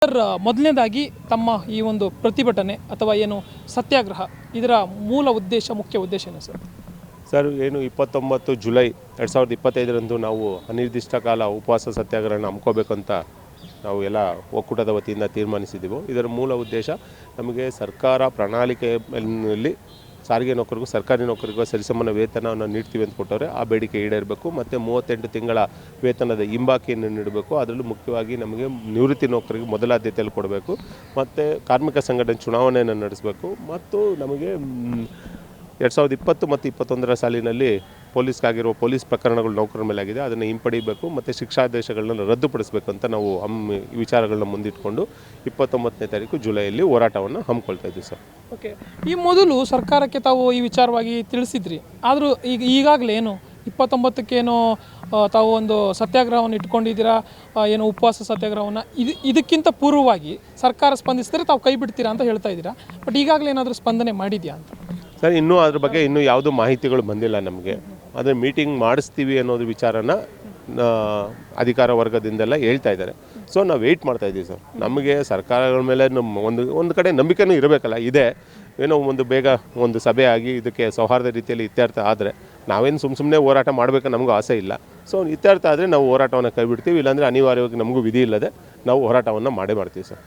Sir, ಮೊದಲನೇದಾಗಿ ತಮ್ಮ ಈ ಒಂದು ಪ್ರತಿಭಟನೆ ಅಥವಾ ಏನು ಸತ್ಯಾಗ್ರಹ ಇದರ ಮುಖ್ಯ ಉದ್ದೇಶ ಏನು ಸರ್? ಸರ್, ಏನು 29 ಜುಲೈ 2025ರಂದು ನಾವು ಅನಿರ್ದಿಷ್ಟ ಕಾಲ ಉಪವಾಸ ಸತ್ಯಾಗ್ರಹನ ಹಮ್ಮಿಕೋಬೇಕಂತ ನಾವು ಎಲ್ಲ ಒಕ್ಕೂಟದ ವತಿಯಿಂದ ತೀರ್ಮಾನಿಸಿದ್ದೀವಿ. ಇದರ ಮೂಲ ಉದ್ದೇಶ ನಮಗೆ ಸರ್ಕಾರ ಪ್ರಣಾಳಿಕೆಯಲ್ಲಿ ಸಾರಿಗೆ ನೌಕರಿಗೂ ಸರ್ಕಾರಿ ನೌಕರಿಗೂ ಸರಿಸಮಾನ ವೇತನವನ್ನು ನೀಡ್ತೀವಿ ಅಂತ ಕೊಟ್ಟವ್ರೆ. ಆ ಬೇಡಿಕೆ ಈಡೇರಬೇಕು ಮತ್ತು 38 ತಿಂಗಳ ವೇತನದ ಹಿಂಬಾಕಿಯನ್ನು ನೀಡಬೇಕು. ಅದರಲ್ಲೂ ಮುಖ್ಯವಾಗಿ ನಮಗೆ ನಿವೃತ್ತಿ ನೌಕರಿಗೆ ಮೊದಲ ಆದ್ಯತೆಯಲ್ಲಿ ಕೊಡಬೇಕು ಮತ್ತು ಕಾರ್ಮಿಕ ಸಂಘಟನೆ ಚುನಾವಣೆಯನ್ನು ನಡೆಸಬೇಕು ಮತ್ತು ನಮಗೆ 2020 ಮತ್ತು 21ರ ಸಾಲಿನಲ್ಲಿ ಪೊಲೀಸ್ ಪ್ರಕರಣಗಳು ನೌಕರರ ಮೇಲೆ ಆಗಿದೆ, ಅದನ್ನು ಹಿಂಪಡಿಬೇಕು ಮತ್ತು ಶಿಕ್ಷಾದೇಶಗಳನ್ನ ರದ್ದುಪಡಿಸಬೇಕು ಅಂತ ನಾವು ವಿಚಾರಗಳನ್ನ ಮುಂದಿಟ್ಕೊಂಡು 29ನೇ ತಾರೀಕು ಜುಲೈಯಲ್ಲಿ ಹೋರಾಟವನ್ನು ಹಮ್ಮಿಕೊಳ್ತಾ ಇದ್ದೀವಿ ಸರ್. ಓಕೆ, ಈ ಮೊದಲು ಸರ್ಕಾರಕ್ಕೆ ತಾವು ಈ ವಿಚಾರವಾಗಿ ತಿಳಿಸಿದ್ರಿ, ಆದರೂ ಈಗಾಗಲೇ ಏನು 29ಕ್ಕೇನೋ ತಾವು ಒಂದು ಸತ್ಯಾಗ್ರಹವನ್ನು ಇಟ್ಕೊಂಡಿದ್ದೀರಾ, ಏನು ಉಪವಾಸ ಸತ್ಯಾಗ್ರಹವನ್ನು ಇದಕ್ಕಿಂತ ಪೂರ್ವವಾಗಿ ಸರ್ಕಾರ ಸ್ಪಂದಿಸಿದ್ರೆ ತಾವು ಕೈ ಬಿಡ್ತೀರಾ ಅಂತ ಹೇಳ್ತಾ ಇದ್ದೀರಾ. ಬಟ್ ಈಗಾಗಲೇ ಏನಾದರೂ ಸ್ಪಂದನೆ ಮಾಡಿದೆಯಾ ಅಂತ? ಸರ್, ಇನ್ನೂ ಅದ್ರ ಬಗ್ಗೆ ಇನ್ನೂ ಯಾವುದೂ ಮಾಹಿತಿಗಳು ಬಂದಿಲ್ಲ ನಮಗೆ. ಆದರೆ ಮೀಟಿಂಗ್ ಮಾಡಿಸ್ತೀವಿ ಅನ್ನೋದು ವಿಚಾರನ ಅಧಿಕಾರ ವರ್ಗದಿಂದೆಲ್ಲ ಹೇಳ್ತಾ ಇದ್ದಾರೆ. ಸೊ ನಾವು ವೆಯ್ಟ್ ಮಾಡ್ತಾಯಿದ್ದೀವಿ ಸರ್. ನಮಗೆ ಸರ್ಕಾರಗಳ ಮೇಲೆ ಒಂದು ಕಡೆ ನಂಬಿಕೆನೂ ಇರಬೇಕಲ್ಲ, ಇದೆ. ಏನೋ ಬೇಗ ಒಂದು ಸಭೆ ಆಗಿ ಇದಕ್ಕೆ ಸೌಹಾರ್ದ ರೀತಿಯಲ್ಲಿ ಇತ್ಯರ್ಥ ಆದರೆ ನಾವೇನು ಸುಮ್ಮನೆ ಹೋರಾಟ ಮಾಡಬೇಕು ನಮಗೂ ಆಸೆ ಇಲ್ಲ. ಸೊ ಇತ್ಯರ್ಥ ಆದರೆ ನಾವು ಹೋರಾಟವನ್ನು ಕೈ ಬಿಡ್ತೀವಿ, ಇಲ್ಲಾಂದರೆ ಅನಿವಾರ್ಯವಾಗಿ ನಮಗೂ ವಿಧಿ ಇಲ್ಲದೆ ನಾವು ಹೋರಾಟವನ್ನು ಮಾಡೇ ಮಾಡ್ತೀವಿ ಸರ್.